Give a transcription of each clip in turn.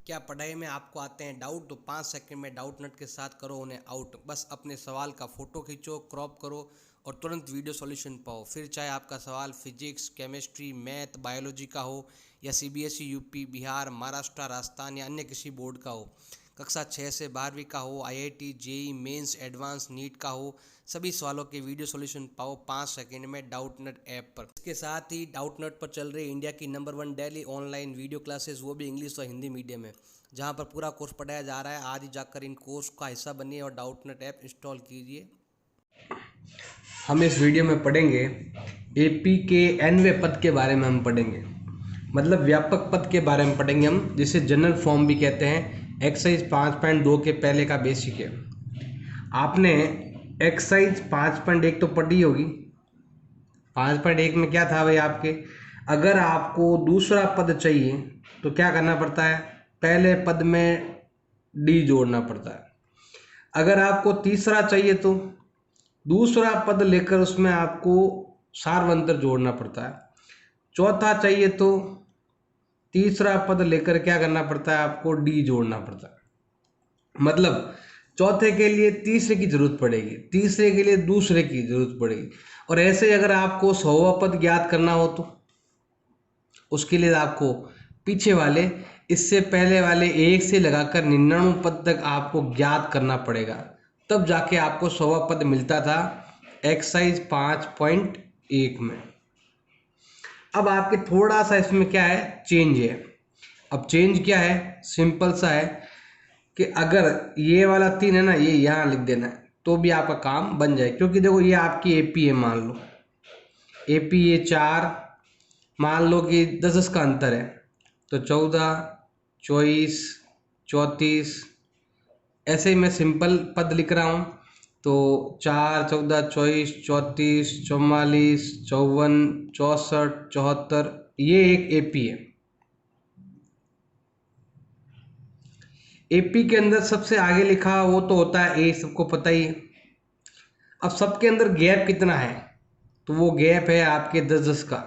क्या पढ़ाई में आपको आते हैं डाउट? तो 5 सेकंड में डाउट नट के साथ करो उन्हें आउट। बस अपने सवाल का फ़ोटो खींचो, क्रॉप करो और तुरंत वीडियो सॉल्यूशन पाओ। फिर चाहे आपका सवाल फिजिक्स, केमिस्ट्री, मैथ, बायोलॉजी का हो या सीबीएसई, यूपी, बिहार, महाराष्ट्र, राजस्थान या अन्य किसी बोर्ड का हो, कक्षा 6 से 12वीं का हो, IIT, JEE Mains, Advanced, NEET का हो, सभी सवालों के वीडियो सॉल्यूशन पाओ 5 सेकंड में डाउट नट ऐप पर। इसके साथ ही डाउट नट पर चल रही इंडिया की number 1 daily online video classes, वो भी इंग्लिश और हिंदी मीडियम में, जहां पर पूरा कोर्स पढ़ाया जा रहा है। आज ही जाकर इन कोर्स का हिस्सा बनिए और डाउट नट ऐप इंस्टॉल कीजिए। हम इस वीडियो में पढ़ेंगे एपी के एनवे पद के बारे में। हम पढ़ेंगे मतलब व्यापक पद के बारे में पढ़ेंगे हम, जिसे जनरल फॉर्म भी कहते हैं। एक्सरसाइज 5.2 के पहले का बेसिक है। आपने एक्सरसाइज 5.1 तो पढ़ी होगी। 5.1 में क्या था भाई आपके, अगर आपको दूसरा पद चाहिए तो क्या करना पड़ता है, पहले पद में डी जोड़ना पड़ता है। अगर आपको तीसरा चाहिए तो दूसरा पद लेकर उसमें आपको सार्वंतर जोड़ना पड़ता है। चौथा चाहिए तो तीसरा पद लेकर क्या करना पड़ता है, आपको डी जोड़ना पड़ता है। मतलब चौथे के लिए तीसरे की जरूरत पड़ेगी, तीसरे के लिए दूसरे की जरूरत पड़ेगी। और ऐसे अगर आपको 100वां पद ज्ञात करना हो तो उसके लिए आपको पीछे वाले, इससे पहले वाले 1 से लगाकर 99 पद तक आपको ज्ञात करना पड़ेगा, तब जाके आपको 100वां पद मिलता था एक्सरसाइज 5.1 में। अब आपके थोड़ा सा इसमें क्या है, चेंज है। अब चेंज क्या है, सिंपल सा है कि अगर ये वाला 3 है ना, ये यहाँ लिख देना है तो भी आपका काम बन जाए। क्योंकि देखो ये आपकी एपी है, मान लो एपी ये 4, मान लो कि 10 का अंतर है तो 14, 24, 34, ऐसे ही मैं सिंपल पद लिख रहा हूँ। तो 4, 14, 24, 34, 44, 54, 64, 74, ये एक एपी है। एपी के अंदर सबसे आगे लिखा वो तो होता है ए, सबको पता ही है। अब सबके अंदर गैप कितना है, तो वो गैप है आपके 10-10 का।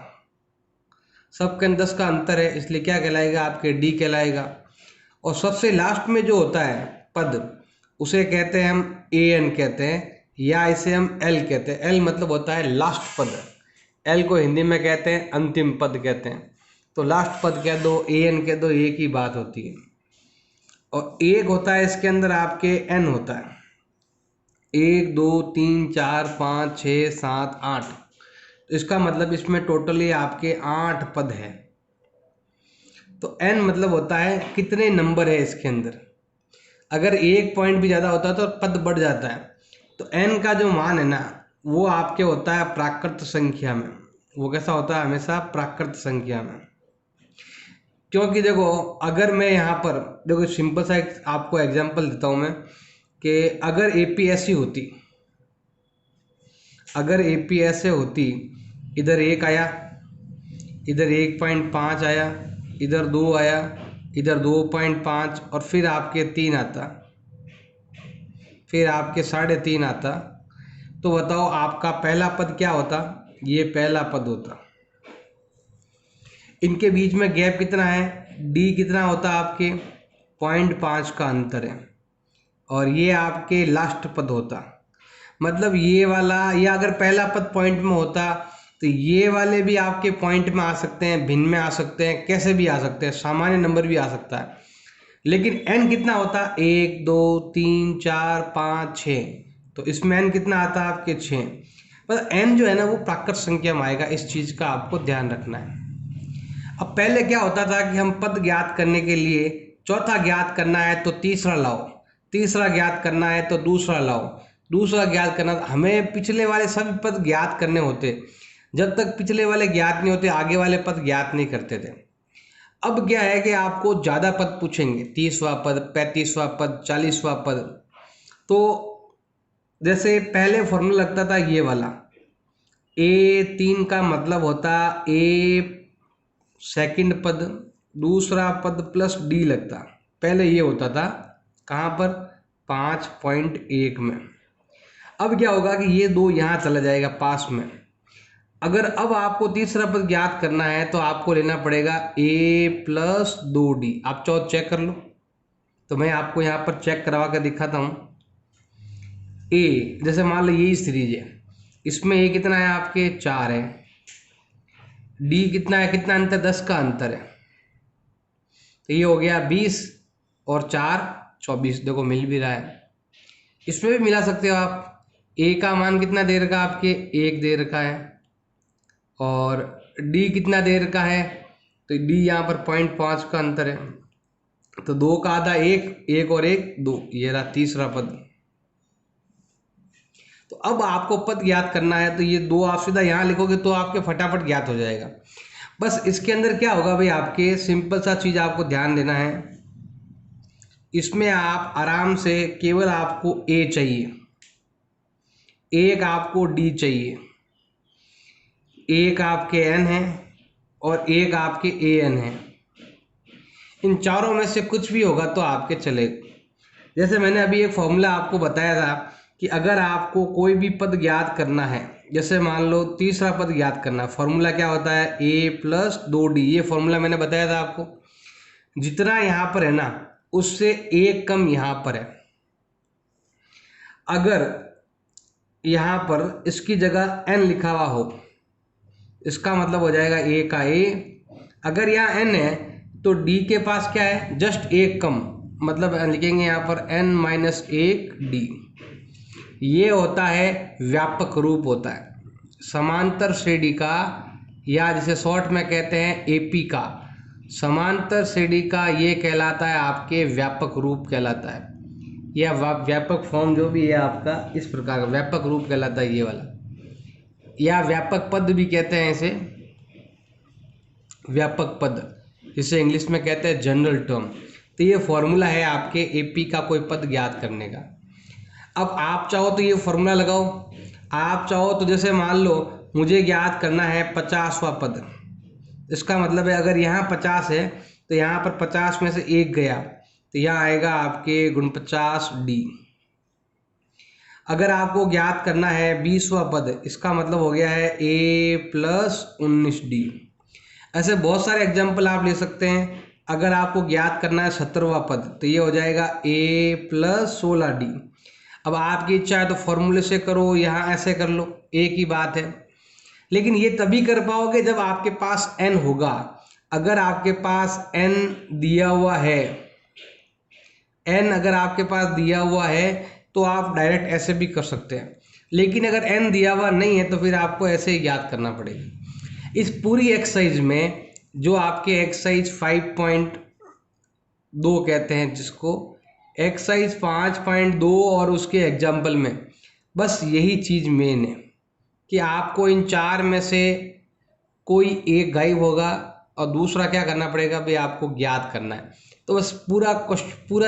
सबके अंदर 10 का अंतर है, इसलिए क्या कहलाएगा, आपके डी कहलाएगा। और सबसे लास्ट में जो होता है पद, उसे कहते हैं हम ए एन कहते हैं, या इसे हम एल कहते हैं। एल मतलब होता है लास्ट पद। एल को हिंदी में कहते हैं अंतिम पद कहते हैं। तो लास्ट पद कह दो, ए एन कह दो, एक ही बात होती है। और एक होता है इसके अंदर आपके एन होता है, 1 2 3 4 5 6 7 8। इसका मतलब इसमें टोटली आपके 8 पद है। तो एन मतलब होता है कितने नंबर है इसके अंदर। अगर 1 पॉइंट भी ज़्यादा होता है तो पद बढ़ जाता है। तो एन का जो मान है ना, वो आपके होता है प्राकृत संख्या में। वो कैसा होता है, हमेशा प्राकृत संख्या में। क्योंकि देखो अगर मैं यहाँ पर देखो सिंपल सा एक आपको एग्जांपल देता हूँ मैं, कि अगर एपीएससी होती, अगर एपीएससी होती, इधर 1 आया, इधर 1.5 आया, इधर 2 आया, इधर 2.5 और फिर आपके 3 आता, फिर आपके 3.5 आता, तो बताओ आपका पहला पद क्या होता, ये पहला पद होता। इनके बीच में गैप कितना है, डी कितना होता आपके 0.5 का अंतर है, और ये आपके लास्ट पद होता। मतलब ये वाला, या अगर पहला पद पॉइंट में होता तो ये वाले भी आपके पॉइंट में आ सकते हैं, भिन्न में आ सकते हैं, कैसे भी आ सकते हैं, सामान्य नंबर भी आ सकता है। लेकिन एन कितना होता, 1 2 3 4 5 6, तो इसमें एन कितना आता है आपके 6। मतलब एन जो है ना वो प्राकृत संख्या में आएगा, इस चीज़ का आपको ध्यान रखना है। अब पहले क्या होता था कि हम पद ज्ञात करने के लिए चौथा ज्ञात करना है तो तीसरा लाओ, तीसरा ज्ञात करना है तो दूसरा लाओ, दूसरा ज्ञात करना, हमें पिछले वाले सभी पद ज्ञात करने होते। जब तक पिछले वाले ज्ञात नहीं होते आगे वाले पद ज्ञात नहीं करते थे। अब क्या है कि आपको ज़्यादा पद पूछेंगे, 30वां पद, 35वां पद, 40वां पद। तो जैसे पहले फॉर्मूला लगता था ये वाला, A3 का मतलब होता ए सेकंड पद, दूसरा पद प्लस डी लगता। पहले ये होता था कहाँ पर, 5.1 में। अब क्या होगा कि ये 2 यहाँ चला जाएगा पास में, अगर अब आपको तीसरा पद ज्ञात करना है तो आपको लेना पड़ेगा a प्लस 2d। आप चाहो चेक कर लो, तो मैं आपको यहाँ पर चेक करवा कर दिखाता हूँ। a जैसे मान लो यही सीरीज है, इसमें a कितना है आपके 4 है, d कितना है, कितना अंतर 10 का अंतर है, तो ये हो गया 20 और 4 24। देखो मिल भी रहा है, इसमें भी मिला सकते हो आप। a का मान कितना दे रखा है आपके 1 दे रखा है, और d कितना दे रखा है, तो d यहाँ पर 0.5 का अंतर है, तो 2 का आधा 1, 1 और 1 2, ये रहा तीसरा पद। तो अब आपको पद ज्ञात करना है, तो ये 2 आप सीधा यहाँ लिखोगे तो आपके फटाफट ज्ञात हो जाएगा। बस इसके अंदर क्या होगा भाई, आपके सिंपल सा चीज़ आपको ध्यान देना है, इसमें आप आराम से केवल आपको a चाहिए, एक आपको d चाहिए, एक आपके n है और एक आपके an है। इन चारों में से कुछ भी होगा तो आपके चलेगा। जैसे मैंने अभी एक फॉर्मूला आपको बताया था कि अगर आपको कोई भी पद ज्ञात करना है, जैसे मान लो तीसरा पद ज्ञात करना, फॉर्मूला क्या होता है a प्लस 2d। ये फॉर्मूला मैंने बताया था आपको, जितना यहाँ पर है ना उससे एक कम यहाँ पर है। अगर यहाँ पर इसकी जगह n लिखा हुआ हो, इसका मतलब हो जाएगा a का a। अगर यहाँ n है तो d के पास क्या है, जस्ट एक कम, मतलब लिखेंगे यहाँ पर n माइनस 1d। ये होता है व्यापक रूप, होता है समांतर श्रेणी का, या जिसे शॉर्ट में कहते हैं AP का। समांतर श्रेणी का ये कहलाता है आपके व्यापक रूप कहलाता है, या व्यापक फॉर्म जो भी है आपका इस प्रकार का व्यापक रूप कहलाता है ये वाला, या व्यापक पद भी कहते हैं इसे, व्यापक पद इसे इंग्लिश में कहते हैं जनरल टर्म। तो ये फॉर्मूला है आपके AP का कोई पद ज्ञात करने का। अब आप चाहो तो ये फॉर्मूला लगाओ, आप चाहो तो जैसे मान लो मुझे ज्ञात करना है 50वां पद, इसका मतलब है अगर यहाँ 50 है तो यहाँ पर 50 में से एक गया तो यहाँ आएगा आपके 49d। अगर आपको ज्ञात करना है 20वां पद, इसका मतलब हो गया है a प्लस 19d। ऐसे बहुत सारे एग्जाम्पल आप ले सकते हैं। अगर आपको ज्ञात करना है 17वां पद तो ये हो जाएगा a प्लस 16d। अब आपकी इच्छा है तो फॉर्मूले से करो, यहाँ ऐसे कर लो, एक ही बात है। लेकिन ये तभी कर पाओगे जब आपके पास n होगा। अगर आपके पास n दिया हुआ है, n अगर आपके पास दिया हुआ है तो आप डायरेक्ट ऐसे भी कर सकते हैं, लेकिन अगर n दिया हुआ नहीं है तो फिर आपको ऐसे ही याद करना पड़ेगा। इस पूरी एक्सरसाइज में जो आपके एक्सरसाइज 5.2 कहते हैं, जिसको एक्सरसाइज 5.2 और उसके एग्जाम्पल में बस यही चीज़ मेन है कि आपको इन चार में से कोई एक गायब होगा और दूसरा क्या करना पड़ेगा भाई, आपको ज्ञात करना है। तो बस पूरा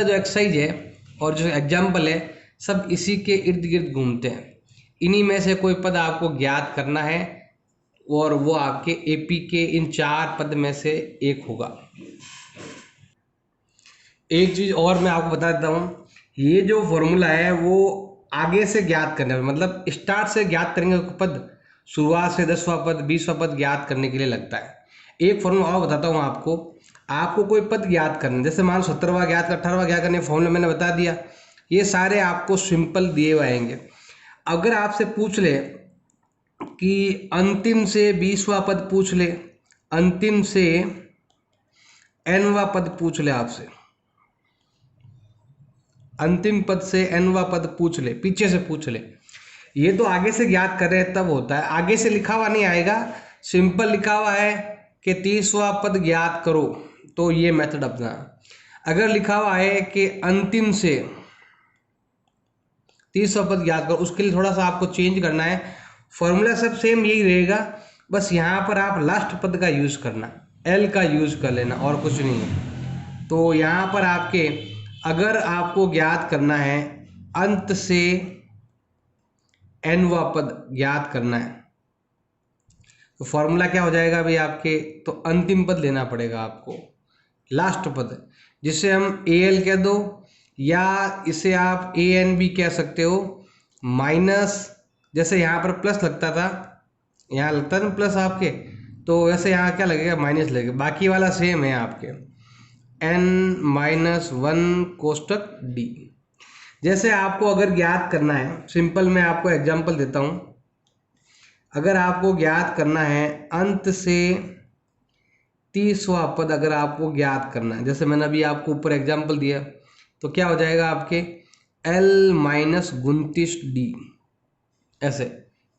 जो एक्सरसाइज है और जो एग्जाम्पल है सब इसी के इर्द गिर्द घूमते हैं। इन्हीं में से कोई पद आपको ज्ञात करना है और वो आपके AP के इन चार पद में से एक होगा। एक चीज़ और मैं आपको बता देता हूँ, ये जो फॉर्मूला है वो आगे से ज्ञात करने में, मतलब स्टार्ट से ज्ञात करेंगे पद, शुरुआत से 10वां पद 20वां पद ज्ञात करने के लिए लगता है। एक फॉर्मूला और बताता हूँ आपको कोई पद ज्ञात करना, जैसे मान 17वां ज्ञात कर 18वां ज्ञात करने, फॉर्मूला मैंने बता दिया। ये सारे आपको सिंपल दिए हुए आएंगे। अगर आपसे पूछ ले कि अंतिम से 20वां पद पूछ ले, अंतिम से nवां पद पूछ ले आपसे, अंतिम पद से nवां पद पूछ ले, पीछे से पूछ ले, ये तो आगे से ज्ञात कर रहे हैं तब होता है। आगे से लिखा हुआ नहीं आएगा, सिंपल लिखा हुआ है कि 30वां पद ज्ञात करो, तो ये मेथड अपना। अगर लिखा हुआ है कि अंतिम से 30वां पद ज्ञात करो, उसके लिए थोड़ा सा आपको चेंज करना है। फॉर्मूला सब सेम यही रहेगा, बस यहाँ पर आप लास्ट पद का यूज करना, L का यूज कर लेना और कुछ नहीं है। तो यहाँ पर आपके अगर आपको ज्ञात करना है अंत से nवां पद ज्ञात करना है, तो फॉर्मूला क्या हो जाएगा भाई आपके, तो अंतिम पद लेना पड़ेगा आपको, लास्ट पद, जिसे हम AL कह दो या इसे आप AN भी कह सकते हो, माइनस, जैसे यहाँ पर प्लस लगता था यहाँ लगता है ना प्लस आपके, तो वैसे यहाँ क्या लगेगा, माइनस लगेगा। बाकी वाला सेम है आपके, n-1 कोष्टक डी। जैसे आपको अगर ज्ञात करना है, सिंपल मैं आपको एग्जांपल देता हूँ। अगर आपको ज्ञात करना है अंत से 30वां पद, अगर आपको ज्ञात करना है, जैसे मैंने अभी आपको ऊपर एग्जांपल दिया, तो क्या हो जाएगा आपके L-29D। ऐसे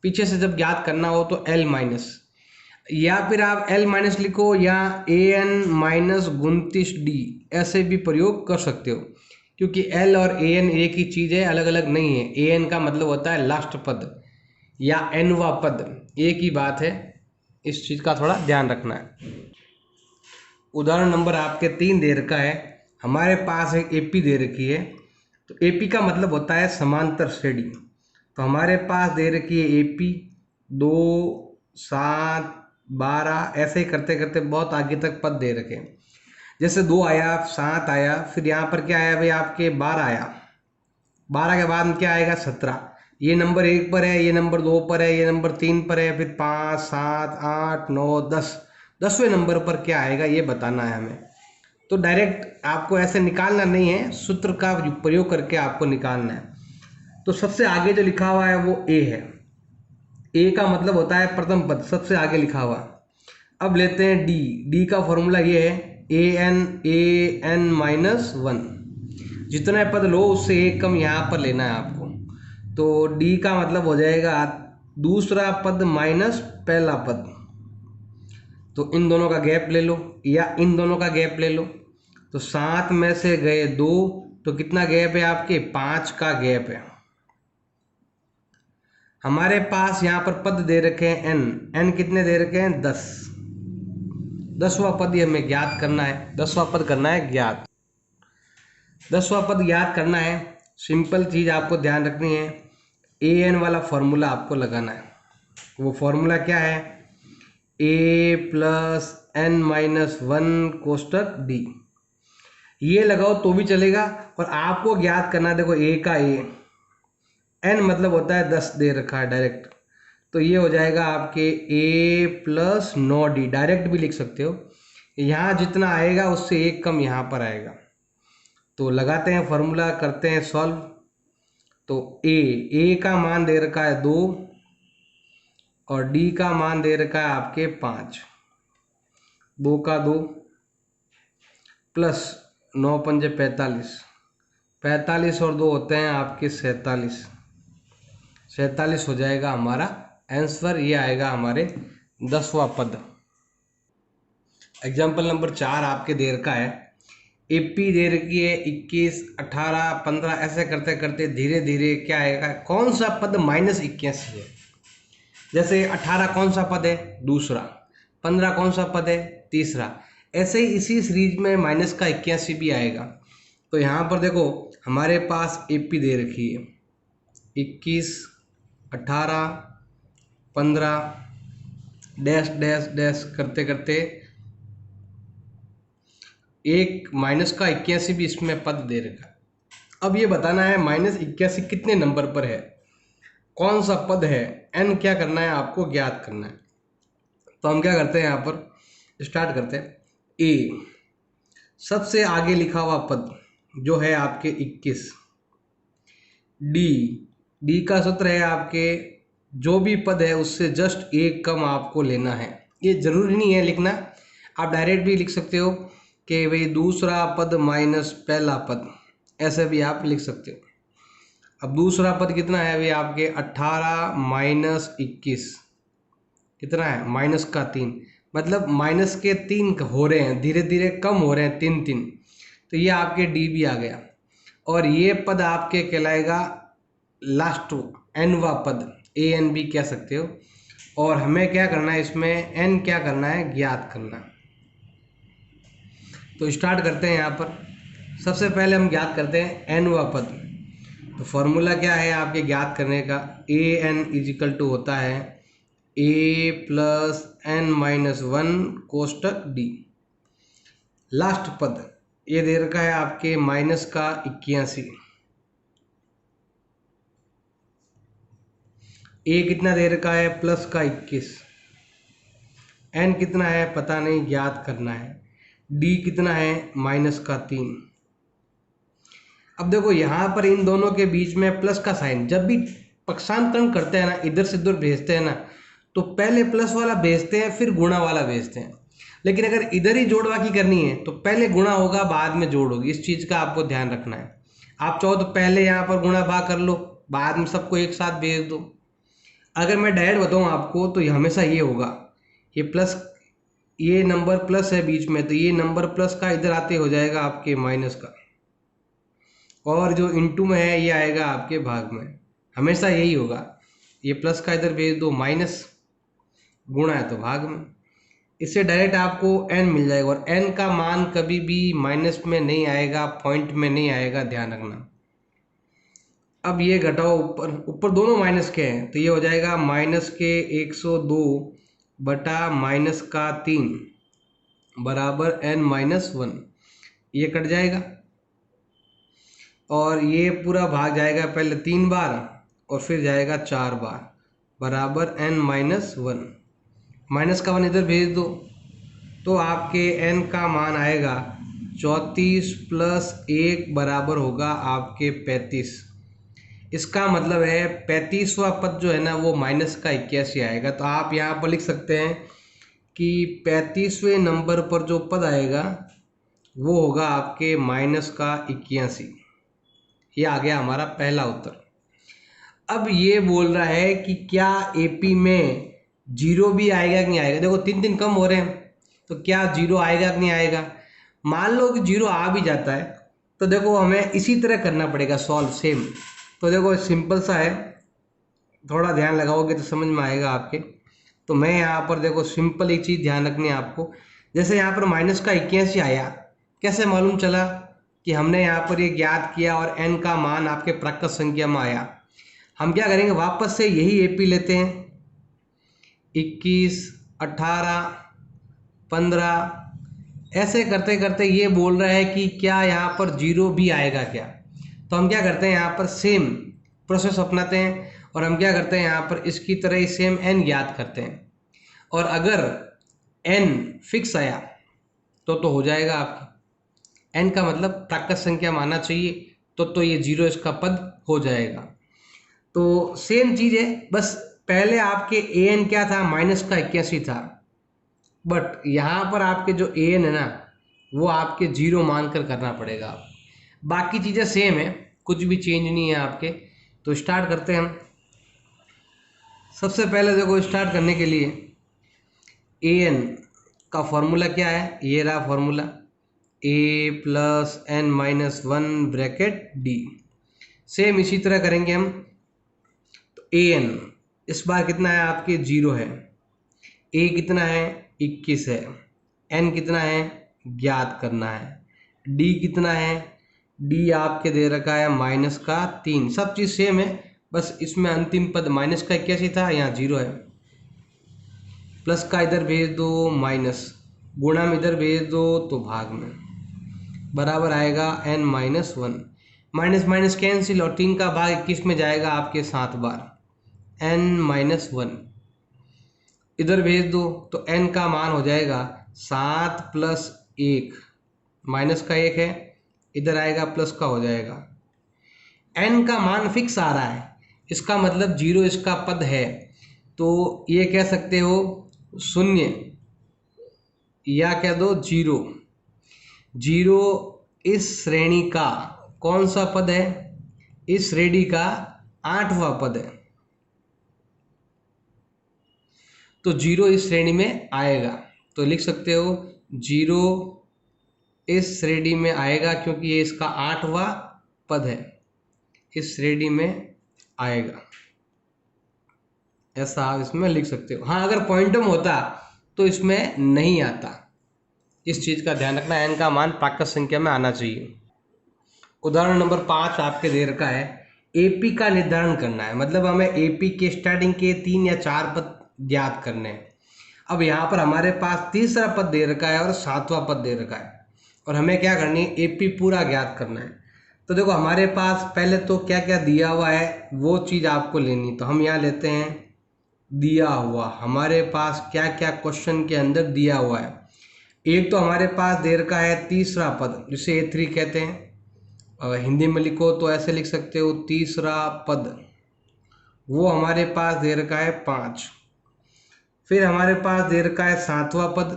पीछे से जब ज्ञात करना हो तो L-, या फिर आप L- लिखो या An-29D ऐसे भी प्रयोग कर सकते हो, क्योंकि L और An एक ही चीज़ है, अलग अलग नहीं है। An का मतलब होता है लास्ट पद या nवा पद, एक ही बात है। इस चीज़ का थोड़ा ध्यान रखना है। उदाहरण नंबर आपके 3 दे रखा है। हमारे पास एक AP दे रखी है, तो AP का मतलब होता है समांतर श्रेणी। तो हमारे पास दे रखी है AP 2, 7, 12, ऐसे ही करते करते बहुत आगे तक पद दे रखे हैं। जैसे 2 आया, 7 आया, फिर यहाँ पर क्या आया भाई आपके 12 आया, 12 के बाद में क्या आएगा 17। ये नंबर 1 पर है, ये नंबर 2 पर है, ये नंबर 3 पर है, फिर 5, 7, 8, 9, 10, 10वें नंबर पर क्या आएगा ये बताना है हमें। तो डायरेक्ट आपको ऐसे निकालना नहीं है, सूत्र का प्रयोग करके आपको निकालना है। तो सबसे आगे जो लिखा हुआ है वो A है। A का मतलब होता है प्रथम पद, सबसे आगे लिखा हुआ। अब लेते हैं D। D का फॉर्मूला ये है An-1। जितने पद लो उससे एक कम यहाँ पर लेना है आपको। तो D का मतलब हो जाएगा दूसरा पद माइनस पहला पद। तो इन दोनों का गैप ले लो या इन दोनों का गैप ले लो। तो 7 में से गए 2, तो कितना गैप है आपके, 5 का गैप है। हमारे पास यहाँ पर पद दे रखे हैं n कितने दे रखे हैं 10। 10वां पद ये हमें ज्ञात करना है। 10वां पद करना है ज्ञात। 10वां पद ज्ञात करना है। सिंपल चीज आपको ध्यान रखनी है, an वाला फॉर्मूला आपको लगाना है। वो फॉर्मूला क्या है, A+n-1 कोष्टक D। ये लगाओ तो भी चलेगा, और आपको ज्ञात करना है, देखो A का A, n मतलब होता है 10 दे रखा है डायरेक्ट। तो ये हो जाएगा आपके A+9D, डायरेक्ट भी लिख सकते हो। यहाँ जितना आएगा उससे एक कम यहाँ पर आएगा। तो लगाते हैं फॉर्मूला, करते हैं सॉल्व। तो A का मान दे रखा है 2 और D का मान दे रखा है आपके 5। 2 का 2 प्लस 9 पंजे 45, 45 और 2 होते हैं आपके 47। 47 हो जाएगा हमारा आंसर। ये आएगा हमारे 10वां पद। एग्जाम्पल नंबर 4 आपके दे रखा है। AP दे रखी है 21, 18, 15, ऐसे करते करते धीरे धीरे क्या आएगा, कौन सा पद -81 है। जैसे 18 कौन सा पद है, दूसरा। 15 कौन सा पद है, तीसरा। ऐसे ही इसी सीरीज में -81 भी आएगा। तो यहाँ पर देखो हमारे पास AP दे रखी है 21, 18, 15, डैश डैश डैश करते करते एक -81 भी इसमें पद दे रखा है। अब ये बताना है -81 कितने नंबर पर है, कौन सा पद है, n क्या करना है आपको ज्ञात करना है। तो हम क्या करते हैं, यहाँ पर स्टार्ट करते हैं। A सबसे आगे लिखा हुआ पद जो है आपके 21। D का सूत्र है आपके, जो भी पद है उससे जस्ट एक कम आपको लेना है। ये जरूरी नहीं है लिखना, आप डायरेक्ट भी लिख सकते हो कि भाई दूसरा पद माइनस पहला पद, ऐसे भी आप लिख सकते हो। अब दूसरा पद कितना है भाई आपके 18 - 21 कितना है, -3, मतलब माइनस के 3 हो रहे हैं, धीरे धीरे कम हो रहे हैं 3 3। तो ये आपके D भी आ गया, और ये पद आपके कहलाएगा लास्ट nवा पद, An भी कह सकते हो। और हमें क्या करना है इसमें, n क्या करना है, ज्ञात करना है। तो स्टार्ट करते हैं। यहाँ पर सबसे पहले हम ज्ञात करते हैं nवा पद। तो फॉर्मूला क्या है आपके ज्ञात करने का, An = होता है A+n-1 कोष्टक D। लास्ट पद ये दे रखा है आपके -81। ए कितना दे रखा है प्लस का 21, एन कितना है पता नहीं ज्ञात करना है, डी कितना है माइनस का 3। अब देखो यहाँ पर इन दोनों के बीच में प्लस का साइन, जब भी पक्षांतरण करते हैं ना, इधर से उधर भेजते हैं ना, तो पहले प्लस वाला भेजते हैं फिर गुणा वाला भेजते हैं। लेकिन अगर इधर ही जोड़वा की करनी है तो पहले गुणा होगा बाद में जोड़ होगी, इस चीज़ का आपको ध्यान रखना है। आप चाहो तो पहले यहाँ पर गुणा भाग कर लो, बाद में सबको एक साथ भेज दो। अगर मैं डायरेक्ट बताऊँ आपको तो ये हमेशा ये होगा, ये प्लस, ये नंबर प्लस है बीच में, तो ये नंबर प्लस का इधर आते हो जाएगा आपके माइनस का, और जो इनटू में है ये आएगा आपके भाग में, हमेशा यही होगा। ये प्लस का इधर भेज दो, माइनस गुणा है तो भाग में, इससे डायरेक्ट आपको n मिल जाएगा। और n का मान कभी भी माइनस में नहीं आएगा, पॉइंट में नहीं आएगा, ध्यान रखना। अब ये घटाओ, ऊपर ऊपर दोनों माइनस के हैं तो ये हो जाएगा माइनस के 102 बटा माइनस का 3 बराबर n माइनस 1, ये कट जाएगा और ये पूरा भाग जाएगा पहले 3 बार और फिर जाएगा 4 बार बराबर n माइनस 1। माइनस का 1 इधर भेज दो तो आपके n का मान आएगा 34 प्लस 1 बराबर होगा आपके 35। इसका मतलब है 35वां पद जो है ना वो माइनस का 81 आएगा। तो आप यहाँ पर लिख सकते हैं कि 35वें नंबर पर जो पद आएगा वो होगा आपके माइनस का 81। ये आ गया हमारा पहला उत्तर। अब ये बोल रहा है कि क्या एपी में जीरो भी आएगा कि नहीं आएगा। देखो 3 दिन कम हो रहे हैं तो क्या जीरो आएगा कि नहीं आएगा। मान लो कि जीरो आ भी जाता है तो देखो हमें इसी तरह करना पड़ेगा सॉल्व, सेम। तो देखो सिंपल सा है, थोड़ा ध्यान लगाओगे तो समझ में आएगा आपके। तो मैं यहाँ पर देखो सिंपल एक चीज़ ध्यान रखनी है आपको, जैसे यहाँ पर माइनस का 81 आया, कैसे मालूम चला कि हमने यहाँ पर ये ज्ञात किया और n का मान आपके प्राकृत संख्या में आया। हम क्या करेंगे, वापस से यही एपी लेते हैं, 21, 18, 15, ऐसे करते करते ये बोल रहा है कि क्या यहाँ पर जीरो भी आएगा क्या। तो हम क्या करते हैं, यहाँ पर सेम प्रोसेस अपनाते हैं और हम क्या करते हैं, यहाँ पर इसकी तरह ही सेम n ज्ञात करते हैं। और अगर n फिक्स आया तो हो जाएगा आपकी, n का मतलब प्राकृत संख्या माना चाहिए, तो ये जीरो इसका पद हो जाएगा। तो सेम चीज़ है, बस पहले आपके an क्या था, माइनस का 81 था, बट यहाँ पर आपके जो an है ना वो आपके जीरो मानकर करना पड़ेगा आप। बाकी चीज़ें सेम है, कुछ भी चेंज नहीं है आपके। तो स्टार्ट करते हैं हम। सबसे पहले देखो स्टार्ट करने के लिए an का फॉर्मूला क्या है, ये रहा formula, a plus n minus 1 bracket d। Same इसी तरह करेंगे हम। तो an इस बार कितना है आपके, जीरो है, a कितना है 21 है, n कितना है ज्ञात करना है, d कितना है, d आपके दे रखा है माइनस का 3। सब चीज़ सेम है, बस इसमें अंतिम पद माइनस का 81 था, यहाँ जीरो है। प्लस का इधर भेज दो, माइनस गुणा में इधर भेज दो तो भाग में, बराबर आएगा n minus 1। Minus minus cancel और 3 का भाग 21 में जाएगा आपके 7 बार, n माइनस 1 इधर भेज दो तो n का मान हो जाएगा 7 प्लस 1, माइनस का 1 है, इधर आएगा प्लस का हो जाएगा। n का मान फिक्स आ रहा है, इसका मतलब जीरो इसका पद है, तो ये कह सकते हो शून्य या कह दो जीरो। जीरो इस श्रेणी का कौन सा पद है, इस श्रेणी का 8वां पद है, तो जीरो इस श्रेणी में आएगा। तो लिख सकते हो जीरो इस श्रेणी में आएगा क्योंकि ये इसका 8वां पद है, इस श्रेणी में आएगा, ऐसा आप इसमें लिख सकते हो। हाँ, अगर पॉइंटम होता तो इसमें नहीं आता, इस चीज़ का ध्यान रखना, n का मान प्राकृत संख्या में आना चाहिए। उदाहरण नंबर 5 आपके दे रखा है, एपी का निर्धारण करना है, मतलब हमें एपी के स्टार्टिंग के 3 या 4 पद ज्ञात करने हैं। अब यहाँ पर हमारे पास तीसरा पद दे रखा है और 7वां पद दे रखा है और हमें क्या करनी है, एपी पूरा ज्ञात करना है। तो देखो हमारे पास पहले तो क्या क्या दिया हुआ है वो चीज़ आपको लेनी, तो हम यहाँ लेते हैं दिया हुआ। हमारे पास क्या क्या क्वेश्चन के अंदर दिया हुआ है। एक तो हमारे पास दे रखा है तीसरा पद, जिसे A3 कहते हैं। हिंदी में लिखो तो ऐसे लिख सकते हो तीसरा पद, वो हमारे पास दे रखा है 5। फिर हमारे पास दे रखा है 7वां पद,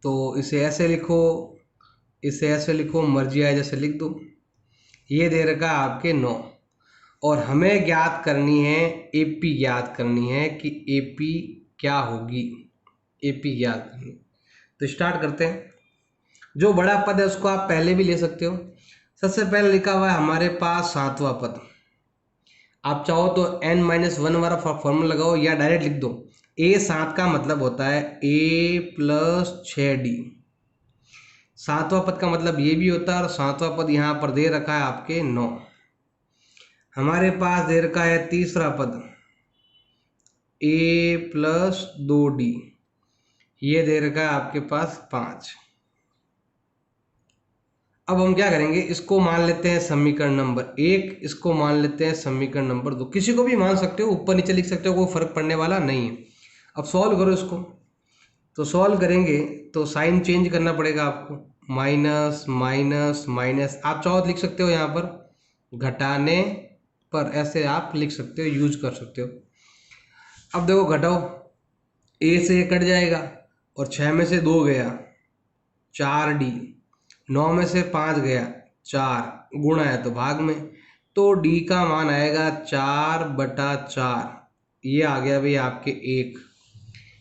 तो इसे ऐसे लिखो, इसे ऐसे लिखो, मर्जी आए जैसे लिख दो। ये दे रखा है आपके 9। और हमें ज्ञात करनी है AP, ज्ञात करनी है कि AP क्या होगी, AP ज्ञात करनी। तो स्टार्ट करते हैं। जो बड़ा पद है उसको आप पहले भी ले सकते हो। सबसे पहले लिखा हुआ है हमारे पास 7वां पद। आप चाहो तो n-1 वाला फॉर्मूला लगाओ या डायरेक्ट लिख दो। A7 का मतलब होता है A+6D। 7वां पद का मतलब ये भी होता है, और 7वां पद यहाँ पर दे रखा है आपके 9। हमारे पास दे रखा है तीसरा पद A+2D, ये दे रखा है आपके पास 5। अब हम क्या करेंगे, इसको मान लेते हैं समीकरण नंबर 1, इसको मान लेते हैं समीकरण नंबर 2। किसी को भी मान सकते हो, ऊपर नीचे लिख सकते हो, कोई फर्क पड़ने वाला नहीं है। अब सॉल्व करो इसको। तो सॉल्व करेंगे तो साइन चेंज करना पड़ेगा आपको, माइनस माइनस माइनस। आप चाहो तो लिख सकते हो यहाँ पर घटाने पर, ऐसे आप लिख सकते हो, यूज कर सकते हो। अब देखो घटाओ, A से कट जाएगा और 6 में से 2 गया 4D, 9 में से 5 गया 4, गुणा है तो भाग में, तो D का मान आएगा 4/4। ये आ गया भाई आपके 1।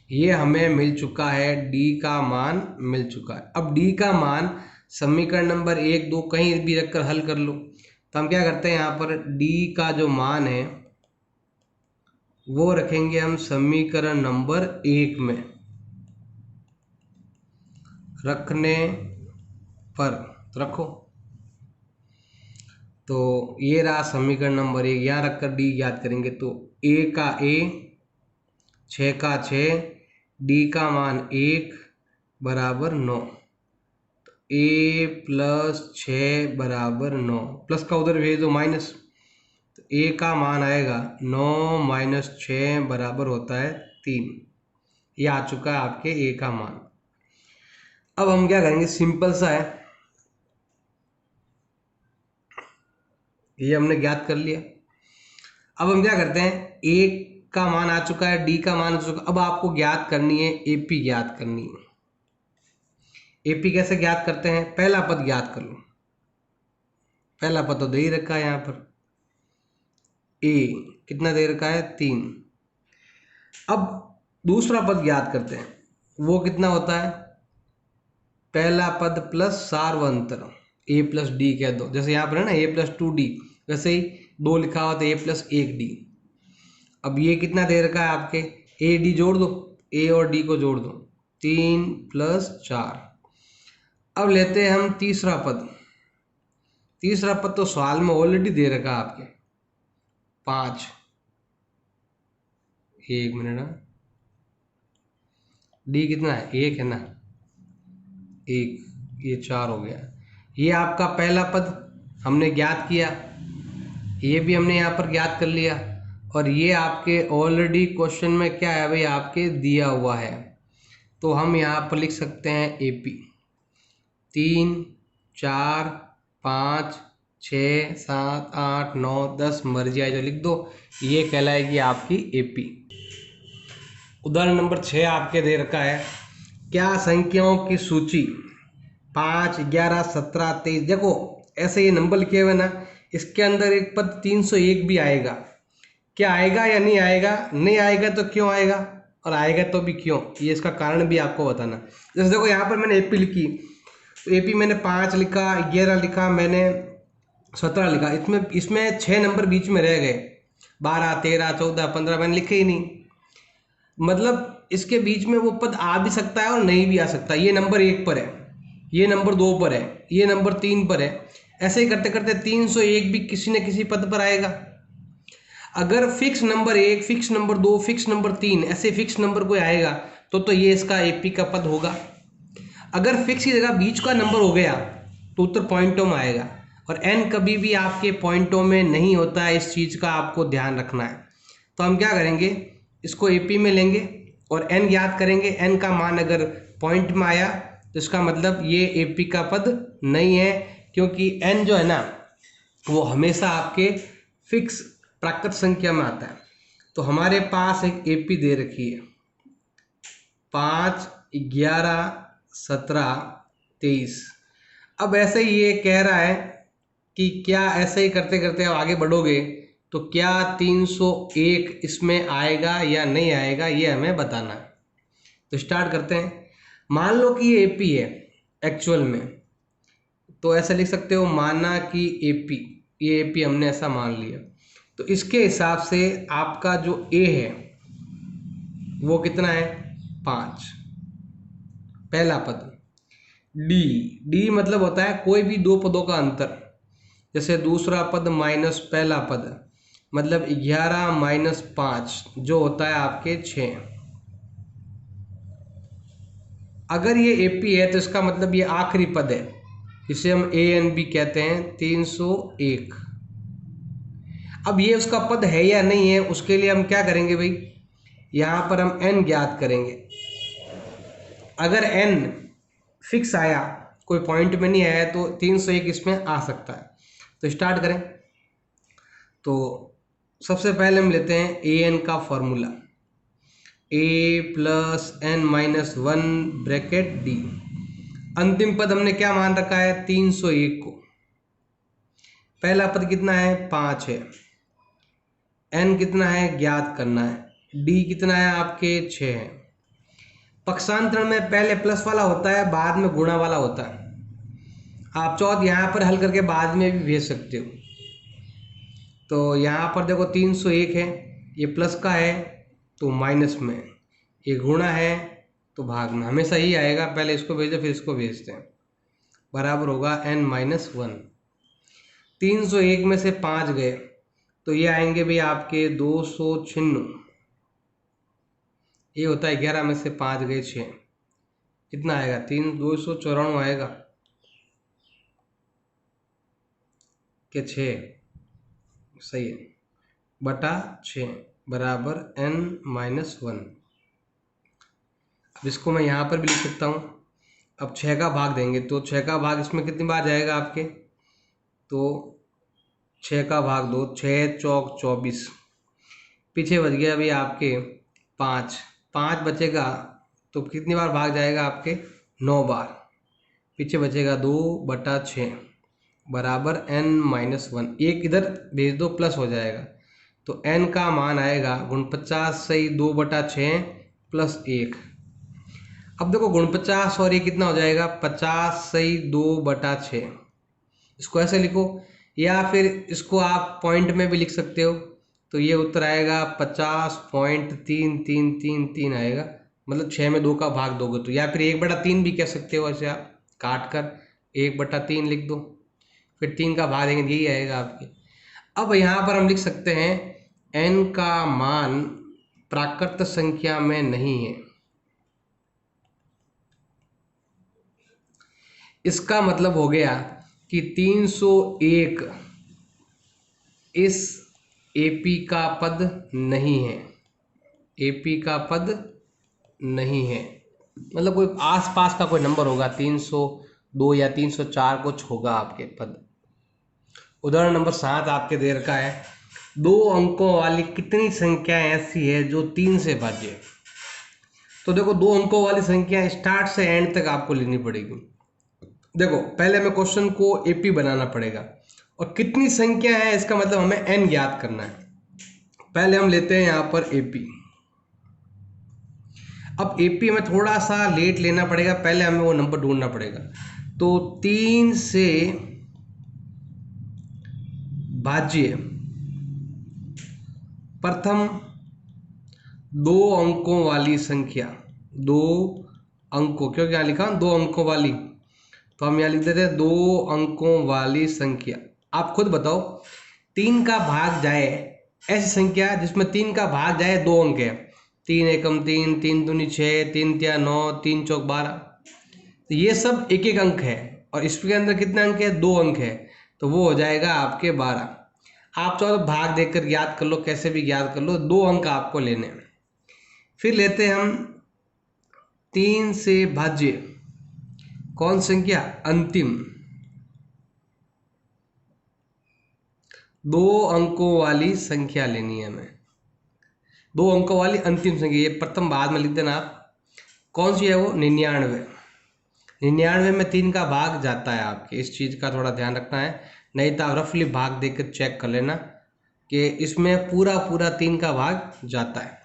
ये हमें मिल चुका है, D का मान मिल चुका है। अब D का मान समीकरण नंबर 1 2 कहीं भी रखकर हल कर लो। तो हम क्या करते हैं, यहाँ पर D का जो मान है वो रखेंगे हम समीकरण नंबर 1 में। रखने पर रखो, तो ये रहा समीकरण नंबर 1। यहाँ रखकर D याद करेंगे तो A का A, 6 का 6, D का मान 1 बराबर 9। तो A+6 बराबर 9, प्लस का उधर भेज दो माइनस, तो A का मान आएगा 9 - 6 बराबर होता है 3। ये आ चुका है आपके A का मान। अब हम क्या करेंगे, सिंपल सा है, ये हमने ज्ञात कर लिया। अब हम क्या करते हैं, A का मान आ चुका है, D का मान आ चुका। अब आपको ज्ञात करनी है AP, ज्ञात करनी है। AP कैसे ज्ञात करते हैं, पहला पद ज्ञात कर लो। पहला पद तो दे ही रखा है यहाँ पर, A कितना दे रखा है 3। अब दूसरा पद ज्ञात करते हैं, वो कितना होता है, पहला पद प्लस सार्वंतर A+D कह दो। जैसे यहाँ पर है ना A+2D, वैसे ही 2 लिखा हुआ तो A+1D। अब ये कितना दे रखा है आपके, AD जोड़ दो, A और D को जोड़ दो, 3 + 4। अब लेते हैं हम तीसरा पद। तीसरा पद तो सवाल में ऑलरेडी दे रखा है आपके 5। 1 मिनट, D कितना है, 1 है ना, 1, ये 4 हो गया। ये आपका पहला पद हमने ज्ञात किया, ये भी हमने यहाँ पर ज्ञात कर लिया। और ये आपके ऑलरेडी क्वेश्चन में क्या है भाई, आपके दिया हुआ है। तो हम यहाँ पर लिख सकते हैं AP 3 4 5 6 7 8 9 10, मर्जी आए जो लिख दो। ये कहलाएगी आपकी AP। उदाहरण नंबर 6 आपके दे रखा है, क्या संख्याओं की सूची 5 11 17 23। देखो ऐसे ये नंबर लिखे हुए ना, इसके अंदर एक पद 301 भी आएगा। क्या आएगा या नहीं आएगा, नहीं आएगा तो क्यों आएगा, और आएगा तो भी क्यों, ये इसका कारण भी आपको बताना। जैसे देखो यहाँ पर मैंने AP लिखी, तो AP मैंने 5 लिखा, 11 लिखा, मैंने 17 लिखा। इसमें 6 नंबर बीच में रह गए, 12 13 14 15 मैंने लिखे ही नहीं। मतलब इसके बीच में वो पद आ भी सकता है और नहीं भी आ सकता। ये नंबर 1 पर है, ये नंबर 2 पर है, ये नंबर 3 पर है। ऐसे ही करते करते 301 भी किसी न किसी पद पर आएगा। अगर fix number 1, fix number 2, fix number 3, ऐसे फिक्स नंबर कोई आएगा तो ये इसका AP का पद होगा। अगर फिक्स की जगह बीच का नंबर हो गया तो उत्तर पॉइंटों में आएगा। और n कभी भी आपके पॉइंटों में नहीं होता है, इस चीज़ का आपको ध्यान रखना है। तो हम क्या करेंगे, इसको AP में लेंगे और n ज्ञात करेंगे। n का मान अगर पॉइंट में आया तो इसका मतलब ये AP का पद नहीं है, क्योंकि n जो है ना वो हमेशा आपके फिक्स प्राकृत संख्या में आता है। तो हमारे पास एक AP दे रखी है 5, 11, 17, 23। अब ऐसे ही ये कह रहा है कि क्या ऐसे ही करते करते आप आगे बढ़ोगे तो क्या 301 इसमें आएगा या नहीं आएगा, ये हमें बताना है। तो स्टार्ट करते हैं। मान लो कि ये AP है एक्चुअल में, तो ऐसा लिख सकते हो माना कि AP, ये AP हमने ऐसा मान लिया। तो इसके हिसाब से आपका जो A है वो कितना है, 5, पहला पद। D मतलब होता है कोई भी दो पदों का अंतर, जैसे दूसरा पद माइनस पहला पद, मतलब 11 माइनस 5 जो होता है आपके 6। अगर ये AP है तो इसका मतलब ये आखिरी पद है, जिसे हम ANB कहते हैं, 301। अब ये उसका पद है या नहीं है, उसके लिए हम क्या करेंगे भाई, यहाँ पर हम n ज्ञात करेंगे। अगर n फिक्स आया, कोई पॉइंट में नहीं आया, तो 301 इसमें आ सकता है। तो स्टार्ट करें। तो सबसे पहले हम लेते हैं an का formula, a plus n minus 1 bracket d। अंतिम पद हमने क्या मान रखा है, 301 को। पहला पद कितना है, 5 है। n कितना है ज्ञात करना है। d कितना है आपके, 6 है। पक्षांतरण में पहले प्लस वाला होता है, बाद में गुणा वाला होता है। आप चाहो यहाँ पर हल करके बाद में भी भेज सकते हो। तो यहाँ पर देखो 301 है, ये प्लस का है तो माइनस में, ये गुणा है तो भाग में, हमेशा ही आएगा। पहले इसको भेजो फिर इसको भेजते हैं, बराबर होगा n माइनस 1। 301 में से 5 गए तो ये आएंगे भी आपके 296। ये होता है 11 में से 5 गए 6, कितना आएगा, 294 आएगा के 6, सही है, बटा 6 बराबर n माइनस 1। अब इसको मैं यहाँ पर भी लिख सकता हूँ। अब 6 का भाग देंगे तो 6 का भाग इसमें कितनी बार जाएगा आपके, तो 6 का भाग 2, 6 चौक 24, पीछे बच गया अभी आपके 5, 5 बचेगा तो कितनी बार भाग जाएगा आपके, 9 बार, पीछे बचेगा 2 बटा 6 बराबर n माइनस 1। एक इधर भेज दो प्लस हो जाएगा, तो n का मान आएगा 49 सही 2 बटा 6 प्लस 1। अब देखो 49 और ये कितना हो जाएगा, 50 सही 2 बटा 6। इसको ऐसे लिखो, या फिर इसको आप पॉइंट में भी लिख सकते हो। तो ये उत्तर आएगा 50.3333 आएगा, मतलब 6 में 2 का भाग दोगे तो, या फिर 1/3 भी कह सकते हो, ऐसे आप काट कर 1/3 लिख दो, फिर 3 का भाग देंगे, यही आएगा आपके। अब यहाँ पर हम लिख सकते हैं n का मान प्राकृत संख्या में नहीं है। इसका मतलब हो गया कि 301 इस AP का पद नहीं है, AP का पद नहीं है, मतलब कोई आसपास का कोई नंबर होगा, 302 या 304 कुछ होगा आपके पद। उदाहरण नंबर 7 आपके दे रखा है, 2 अंकों वाली कितनी संख्या ऐसी है जो 3 से भाज्य। तो देखो 2 अंकों वाली संख्या स्टार्ट से एंड तक आपको लेनी पड़ेगी। देखो पहले हमें क्वेश्चन को AP बनाना पड़ेगा, और कितनी संख्या है इसका मतलब हमें n ज्ञात करना है। पहले हम लेते हैं यहाँ पर AP। अब AP हमें थोड़ा सा लेट लेना पड़ेगा, पहले हमें वो नंबर ढूंढना पड़ेगा। तो 3 से भाज्य प्रथम 2 अंकों वाली संख्या, 2 अंकों, क्योंकि यहाँ लिखा 2 अंकों वाली, तो हम यहाँ लिख देते हैं 2 अंकों वाली संख्या। आप खुद बताओ, 3 का भाग जाए ऐसी संख्या जिसमें 3 का भाग जाए 2 अंक है, 3 एकम 3, 3 दूनी 6, 3 तिया 9, 3 चौक 12, तो ये सब एक एक अंक है, और इसके अंदर कितने अंक है, 2 अंक है। तो तो वो हो जाएगा आपके 12। आप चाहो तो भाग देकर ज्ञात कर लो, कैसे भी ज्ञात कर लो, 2 अंक आपको लेने हैं। फिर लेते हैं हम 3 से भाज्य कौन संख्या, अंतिम 2 अंकों वाली संख्या लेनी है हमें, 2 अंकों वाली अंतिम संख्या। ये प्रथम बाद में लिख देना आप, कौन सी है वो, 99। 99 में 3 का भाग जाता है आपके, इस चीज़ का थोड़ा ध्यान रखना है, नहीं तो आप रफली भाग देकर चेक कर लेना कि इसमें पूरा पूरा 3 का भाग जाता है।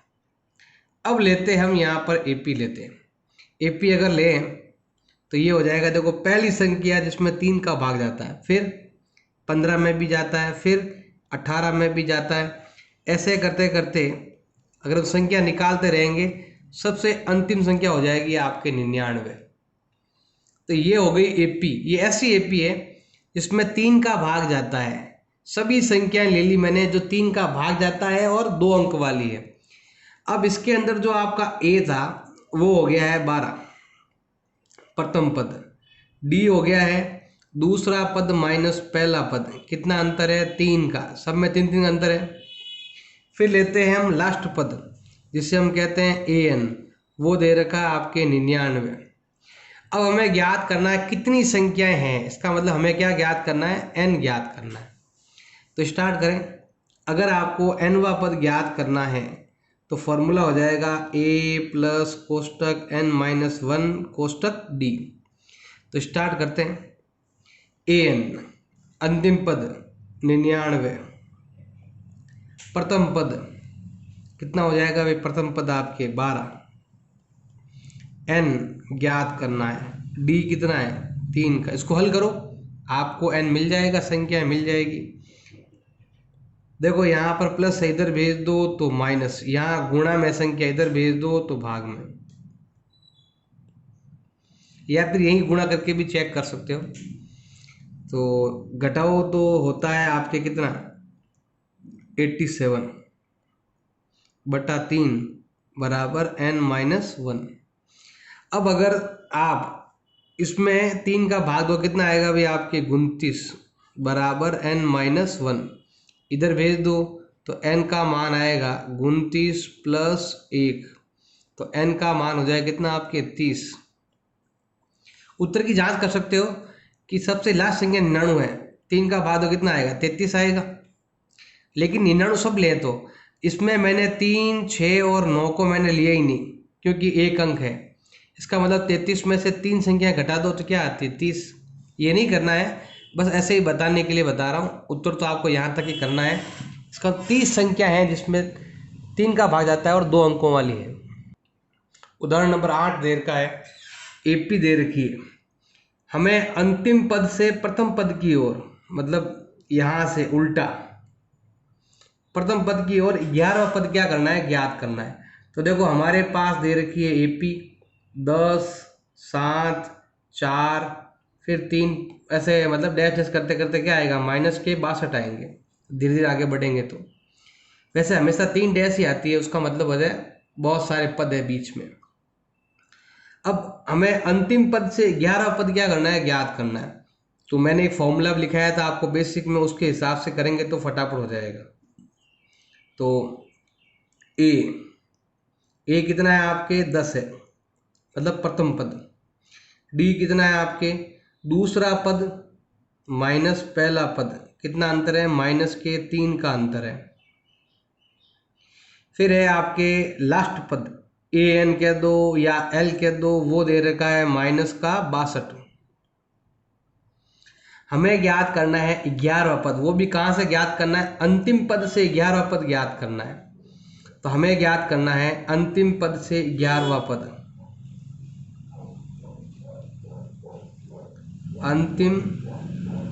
अब लेते हैं हम यहाँ पर एपी लेते हैं। एपी अगर लें तो ये हो जाएगा, देखो पहली संख्या जिसमें 3 का भाग जाता है, फिर 15 में भी जाता है, फिर 18 में भी जाता है। ऐसे करते करते अगर हम संख्या निकालते रहेंगे, सबसे अंतिम संख्या हो जाएगी आपके 99। तो ये हो गई एपी। ये ऐसी एपी है जिसमें 3 का भाग जाता है। सभी संख्याएं ले ली मैंने जो 3 का भाग जाता है और 2 अंक वाली है। अब इसके अंदर जो आपका ए था वो हो गया है 12, प्रथम पद। डी हो गया है दूसरा पद माइनस पहला पद, कितना अंतर है, 3 का, सब में 3 अंतर है। फिर लेते हैं हम लास्ट पद जिसे हम कहते हैं ए एन, वो दे रखा है आपके 99। अब हमें ज्ञात करना है कितनी संख्याएं हैं, इसका मतलब हमें क्या ज्ञात करना है, एन ज्ञात करना है। तो स्टार्ट करें। अगर आपको एनवा पद ज्ञात करना है तो फॉर्मूला हो जाएगा ए प्लस कोष्टक एन माइनस 1 कोष्टक डी। तो स्टार्ट करते हैं। ए एन अंतिम पद 99, प्रथम पद कितना हो जाएगा भाई, प्रथम पद आपके 12, एन ज्ञात करना है, डी कितना है 3 का। इसको हल करो आपको एन मिल जाएगा, संख्या मिल जाएगी। देखो यहाँ पर प्लस इधर भेज दो तो माइनस, यहाँ गुणा में संख्या इधर भेज दो तो भाग में, या फिर यही गुणा करके भी चेक कर सकते हो। तो घटाओ तो होता है आपके कितना 87 बटा 3 बराबर n माइनस 1। अब अगर आप इसमें 3 का भाग दो कितना आएगा भाई आपके 29 बराबर n माइनस 1, इधर भेज दो तो n का मान आएगा 29 प्लस 1, तो n का मान हो जाएगा कितना आपके 30। उत्तर की जांच कर सकते हो कि सबसे लास्ट संख्या 99 है, 3 का भाग दो कितना आएगा 33 आएगा। लेकिन 99 सब ले तो इसमें मैंने 3, 6 और 9 को मैंने लिया ही नहीं क्योंकि एक अंक है। इसका मतलब 33 में से 3 संख्या घटा दो तो क्या आती है 30। ये नहीं करना है, बस ऐसे ही बताने के लिए बता रहा हूँ। उत्तर तो आपको यहाँ तक ही करना है। इसका 30 संख्या है जिसमें 3 का भाग जाता है और 2 अंकों वाली है। उदाहरण नंबर 8 दे रखा है, एपी दे रखी है, हमें अंतिम पद से प्रथम पद की ओर, मतलब यहाँ से उल्टा प्रथम पद की ओर 11वां पद क्या करना है, ज्ञात करना है। तो देखो हमारे पास दे रखी है एपी 10, 7, 4 फिर 3, ऐसे मतलब डैश डैश करते करते क्या आएगा माइनस के 62 आएंगे। धीरे धीरे आगे बढ़ेंगे तो वैसे हमेशा 3 डैश ही आती है, उसका मतलब है बहुत सारे पद है बीच में। अब हमें अंतिम पद से 11वां पद क्या करना है, ज्ञात करना है। तो मैंने एक फॉर्मूला लिखाया था आपको बेसिक में, उसके हिसाब से करेंगे तो फटाफट हो जाएगा। तो ए कितना है आपके 10 है, मतलब प्रथम पद। डी कितना है आपके दूसरा पद माइनस पहला पद, कितना अंतर है माइनस के 3 का अंतर है। फिर है आपके लास्ट पद ए एन कह दो या एल कह दो, वो दे रखा है माइनस का 62। हमें ज्ञात करना है 11वां पद, वो भी कहाँ से ज्ञात करना है, अंतिम पद से 11वां पद ज्ञात करना है। तो हमें ज्ञात करना है अंतिम पद से 11वां पद, अंतिम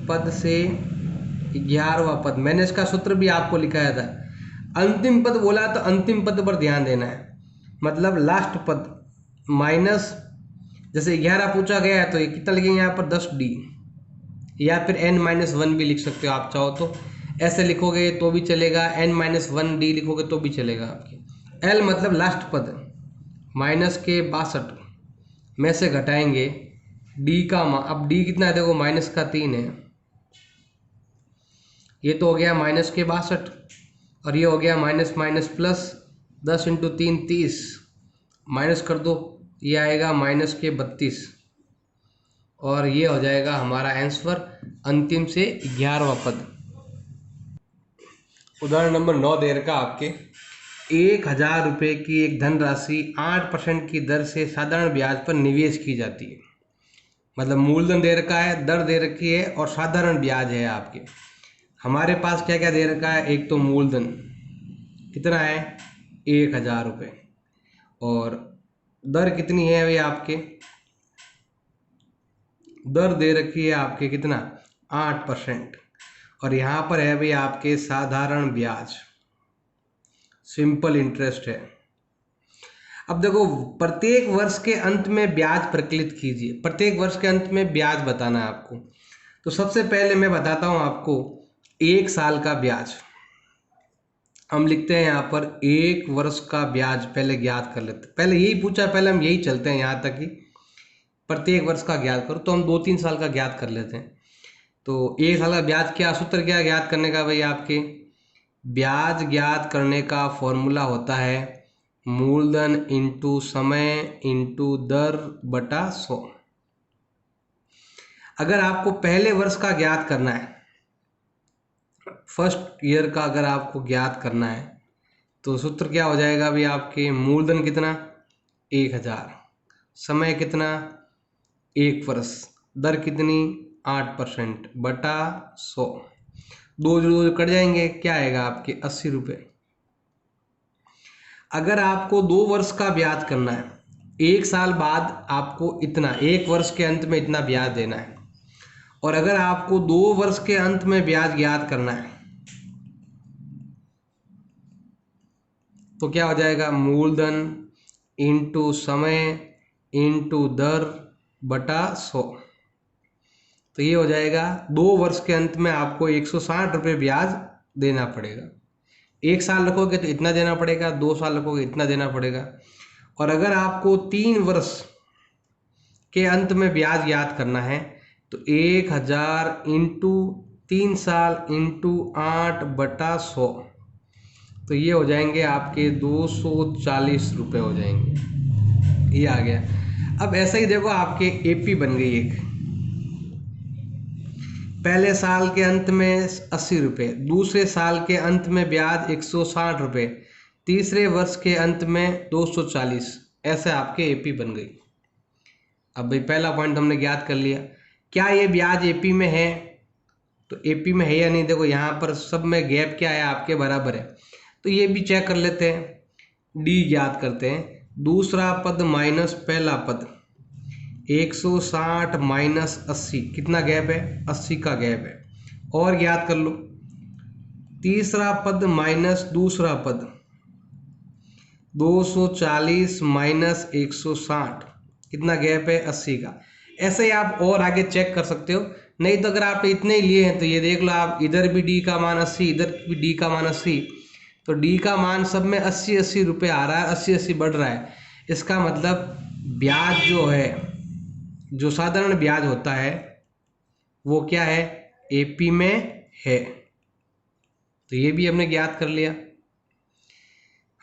पद से 11वां पद। मैंने इसका सूत्र भी आपको लिखाया था। अंतिम पद बोला तो अंतिम पद पर ध्यान देना है, मतलब लास्ट पद माइनस, जैसे 11 पूछा गया है तो ये कितना लिखेंगे यहाँ पर 10D, या फिर n-1 भी लिख सकते हो आप चाहो तो। ऐसे लिखोगे तो भी चलेगा, n-1D लिखोगे तो भी चलेगा आपके। l मतलब लास्ट पद माइनस के 62 में से घटाएंगे d का मान। अब d कितना है देखो माइनस का 3 है, ये तो हो गया माइनस के 62 और ये हो गया minus minus plus, 10 into 3 30, minus कर दो, ये आएगा माइनस के 32 और ये हो जाएगा हमारा आंसर अंतिम से 11वां पद। उदाहरण नंबर 9 दे रखा आपके 1000 रुपये की एक धनराशि 8% की दर से साधारण ब्याज पर निवेश की जाती है। मतलब मूलधन दे रखा है, दर दे रखी है और साधारण ब्याज है आपके। हमारे पास क्या क्या दे रखा है, एक तो मूलधन कितना है 1000 रुपये और दर कितनी है भाई आपके, दर दे रखी है आपके कितना 8% और यहाँ पर है भाई आपके साधारण ब्याज, सिंपल इंटरेस्ट है। अब देखो प्रत्येक वर्ष के अंत में ब्याज प्रकलित कीजिए, प्रत्येक वर्ष के अंत में ब्याज बताना है आपको। तो सबसे पहले मैं बताता हूँ आपको 1 साल का ब्याज, हम लिखते हैं यहाँ पर 1 वर्ष का ब्याज पहले ज्ञात कर लेते हैं। पहले यही पूछा, पहले हम यही चलते हैं यहाँ तक कि प्रत्येक वर्ष का ज्ञात करो, तो हम 2-3 साल का ज्ञात कर लेते हैं। तो 1 साल का ब्याज क्या सूत्र क्या ज्ञात करने का भाई, आपके ब्याज ज्ञात करने का फॉर्मूला होता है मूलधन इंटू समय इंटू दर बटा 100। अगर आपको पहले वर्ष का ज्ञात करना है, फर्स्ट ईयर का अगर आपको ज्ञात करना है तो सूत्र क्या हो जाएगा भाई आपके, मूलधन कितना 1000, समय कितना 1 वर्ष, दर कितनी 8% बटा 100, 2 कट जाएंगे, क्या आएगा आपके 80 रुपये। अगर आपको 2 वर्ष का ब्याज करना है, 1 साल बाद आपको इतना, 1 वर्ष के अंत में इतना ब्याज देना है, और अगर आपको 2 वर्ष के अंत में ब्याज ज्ञात करना है तो क्या हो जाएगा, मूलधन इंटू समय इंटू दर बटा 100। तो ये हो जाएगा 2 वर्ष के अंत में आपको 160 रुपये ब्याज देना पड़ेगा। 1 साल रखोगे तो इतना देना पड़ेगा, 2 साल रखोगे इतना देना पड़ेगा। और अगर आपको 3 वर्ष के अंत में ब्याज ज्ञात करना है तो 1000 इंटू 3 साल इंटू 8 बटा 100, तो ये हो जाएंगे आपके 240 रुपये हो जाएंगे, ये आ गया। अब ऐसा ही देखो आपके एपी बन गई एक, पहले साल के अंत में 80 रुपये, दूसरे साल के अंत में ब्याज 160 रुपये, तीसरे वर्ष के अंत में 240, ऐसे आपके एपी बन गई। अब भाई पहला पॉइंट हमने ज्ञात कर लिया, क्या ये ब्याज एपी में है, तो एपी में है या नहीं, देखो यहाँ पर सब में गैप क्या है आपके बराबर है, तो ये भी चेक कर लेते हैं। डी ज्ञात करते हैं, दूसरा पद माइनस पहला पद 160 माइनस 80, कितना गैप है 80 का गैप है, और ज्ञात कर लो तीसरा पद माइनस दूसरा पद 240 माइनस 160, कितना गैप है 80 का। ऐसे ही आप और आगे चेक कर सकते हो, नहीं तो अगर आप इतने ही लिए हैं तो ये देख लो आप, इधर भी डी का मान 80, इधर भी डी का मान 80, तो डी का मान सब में 80-80 रुपये आ रहा है, 80-80 बढ़ रहा है। इसका मतलब ब्याज जो है, जो साधारण ब्याज होता है वो क्या है, एपी में है। तो ये भी हमने ज्ञात कर लिया,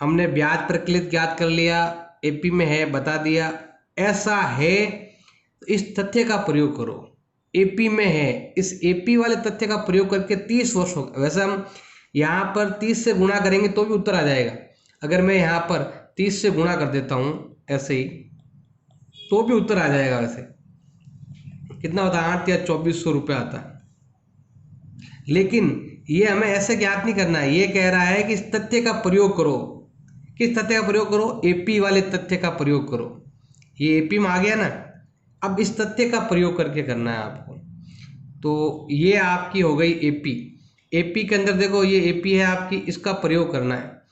हमने ब्याज प्रकलित ज्ञात कर लिया, एपी में है बता दिया। ऐसा है तो इस तथ्य का प्रयोग करो, एपी में है, इस एपी वाले तथ्य का प्रयोग करके 30 वर्ष होगा। वैसे हम यहाँ पर 30 से गुणा करेंगे तो भी उत्तर आ जाएगा, अगर मैं यहाँ पर 30 से गुणा कर देता हूँ ऐसे ही तो भी उत्तर आ जाएगा। वैसे कितना होता है 8 या 2400 रुपये आता है, लेकिन ये हमें ऐसे ज्ञात नहीं करना है, ये कह रहा है कि इस तथ्य का प्रयोग करो। किस तथ्य का प्रयोग करो, एपी वाले तथ्य का प्रयोग करो। ये एपी में आ गया ना, अब इस तथ्य का प्रयोग करके करना है आपको। तो ये आपकी हो गई एपी। एपी के अंदर देखो ये एपी है आपकी, इसका प्रयोग करना है।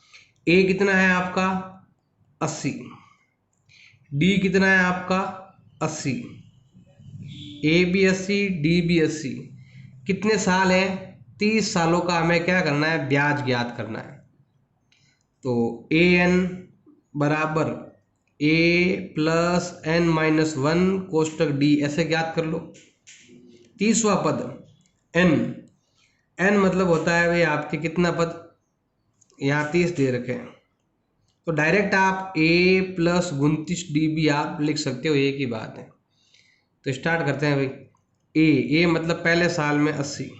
ए कितना है आपका 80, डी कितना है आपका 80, ए भी 80 डी भी 80, कितने साल हैं 30 सालों का हमें क्या करना है, ब्याज ज्ञात करना है। तो ए एन बराबर ए प्लस एन माइनस 1 कोष्टक डी, ऐसे ज्ञात कर लो। 30वां पद एन n मतलब होता है भाई आपके कितना पद, यहाँ 30 दे रखे हैं, तो डायरेक्ट आप a प्लस 29d भी आप लिख सकते हो, एक ही बात है। तो स्टार्ट करते हैं भाई। ए मतलब पहले साल में 80,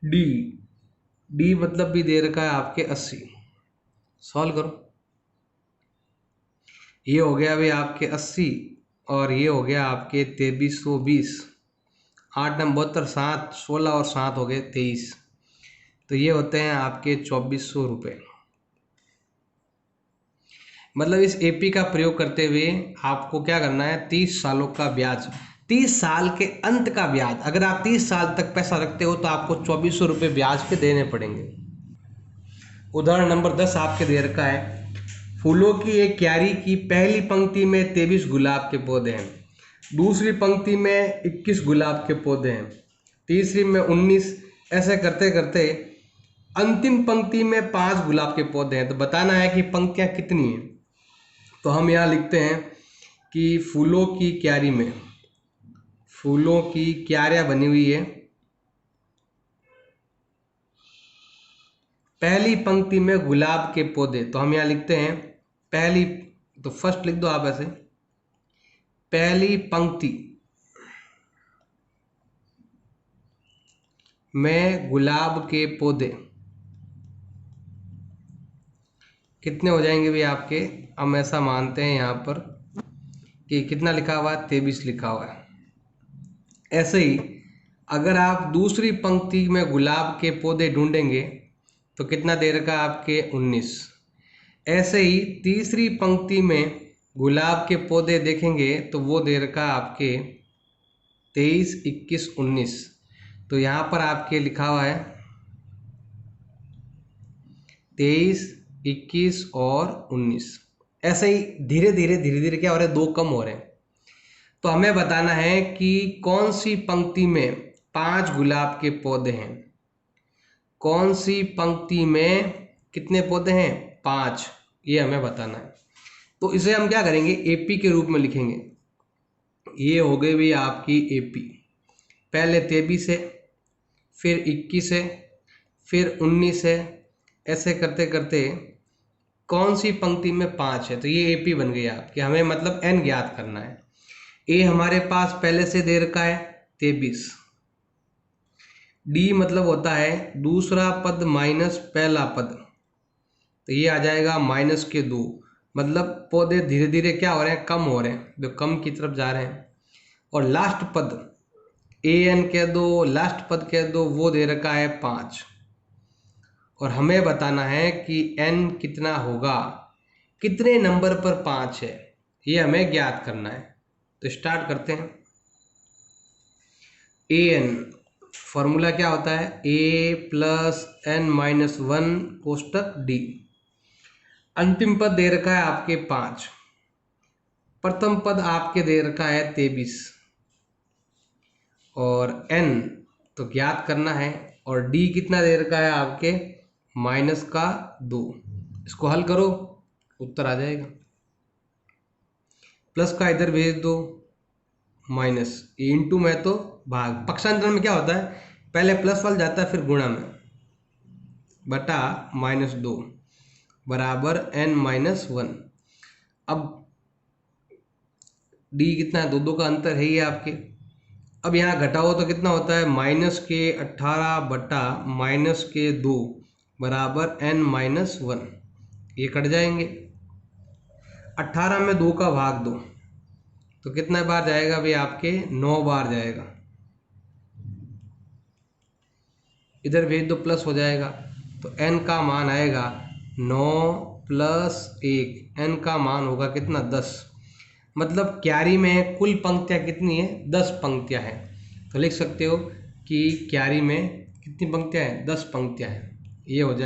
डी मतलब भी दे रखा है आपके 80। सॉल्व करो, ये हो गया भाई आपके 80 और ये हो गया आपके 2320, 8 नंबर 72, 7 16 और 7 हो गए 23, तो ये होते हैं आपके 2400 रुपये। मतलब इस एपी का प्रयोग करते हुए आपको क्या करना है, 30 सालों का ब्याज, 30 साल के अंत का ब्याज, अगर आप 30 साल तक पैसा रखते हो तो आपको 2400 रुपये ब्याज के देने पड़ेंगे। उदाहरण नंबर 10 आपके दे रखा है, फूलों की एक क्यारी की पहली पंक्ति में 23 गुलाब के पौधे हैं, दूसरी पंक्ति में 21 गुलाब के पौधे हैं, तीसरी में 19, ऐसे करते करते अंतिम पंक्ति में 5 गुलाब के पौधे हैं। तो बताना है कि पंक्तियां कितनी हैं। तो हम यहाँ लिखते हैं कि फूलों की क्यारी में, फूलों की क्यारियां बनी हुई है, पहली पंक्ति में गुलाब के पौधे, तो हम यहाँ लिखते हैं पहली, तो फर्स्ट लिख दो आप ऐसे, पहली पंक्ति में गुलाब के पौधे कितने हो जाएंगे भी आपके, हम ऐसा मानते हैं यहाँ पर कि कितना लिखा हुआ है, 23 लिखा हुआ है। ऐसे ही अगर आप दूसरी पंक्ति में गुलाब के पौधे ढूंढेंगे तो कितना दे रखा है आपके, 19। ऐसे ही तीसरी पंक्ति में गुलाब के पौधे देखेंगे तो वो दे रखा है आपके 23, 21, 19। तो यहाँ पर आपके लिखा हुआ है 23, 21 और 19। ऐसे ही धीरे धीरे क्या हो रहा है, दो कम हो रहे हैं। तो हमें बताना है कि कौन सी पंक्ति में 5 गुलाब के पौधे हैं, कौन सी पंक्ति में कितने पौधे हैं, 5, ये हमें बताना है। तो इसे हम क्या करेंगे, एपी के रूप में लिखेंगे। ये हो गई भी आपकी एपी, पहले 23 है, फिर 21 है, फिर 19 है, ऐसे करते करते कौन सी पंक्ति में 5 है, तो ये एपी बन गई आपकी। हमें मतलब एन ज्ञात करना है। ए हमारे पास पहले से दे रखा है 23, डी मतलब होता है दूसरा पद माइनस पहला पद, तो ये आ जाएगा माइनस के 2, मतलब पौधे धीरे धीरे क्या हो रहे हैं, कम हो रहे हैं, जो कम की तरफ जा रहे हैं। और लास्ट पद ए एन कह दो, लास्ट पद कह दो, वो दे रखा है 5, और हमें बताना है कि एन कितना होगा, कितने नंबर पर 5 है, ये हमें ज्ञात करना है। तो स्टार्ट करते हैं। ए एन फॉर्मूला क्या होता है, ए प्लस एन माइनस 1 कोष्टक डी। अंतिम पद दे रखा है आपके 5, प्रथम पद आपके दे रखा है 23, और एन तो ज्ञात करना है, और डी कितना दे रखा है आपके माइनस का 2। इसको हल करो, उत्तर आ जाएगा। प्लस का इधर भेज दो, माइनस इंटू में तो भाग, पक्षांतर में क्या होता है, पहले प्लस वाला जाता है फिर गुणा में, बटा -2 बराबर n माइनस 1। अब डी कितना है, 2 का अंतर है ही आपके। अब यहाँ घटाओ तो कितना होता है, -18 बटा -2 बराबर n माइनस 1, ये कट जाएंगे। 18 में 2 का भाग दो तो कितना बार जाएगा भाई आपके, 9 बार जाएगा। इधर भेज दो, प्लस हो जाएगा, तो n का मान आएगा 9 प्लस 1, n का मान होगा कितना, 10। मतलब क्यारी में कुल पंक्तियाँ कितनी है, 10 पंक्तियाँ हैं। तो लिख सकते हो कि क्यारी में कितनी पंक्तियाँ हैं, 10 पंक्तियाँ हैं, ये हो जाए।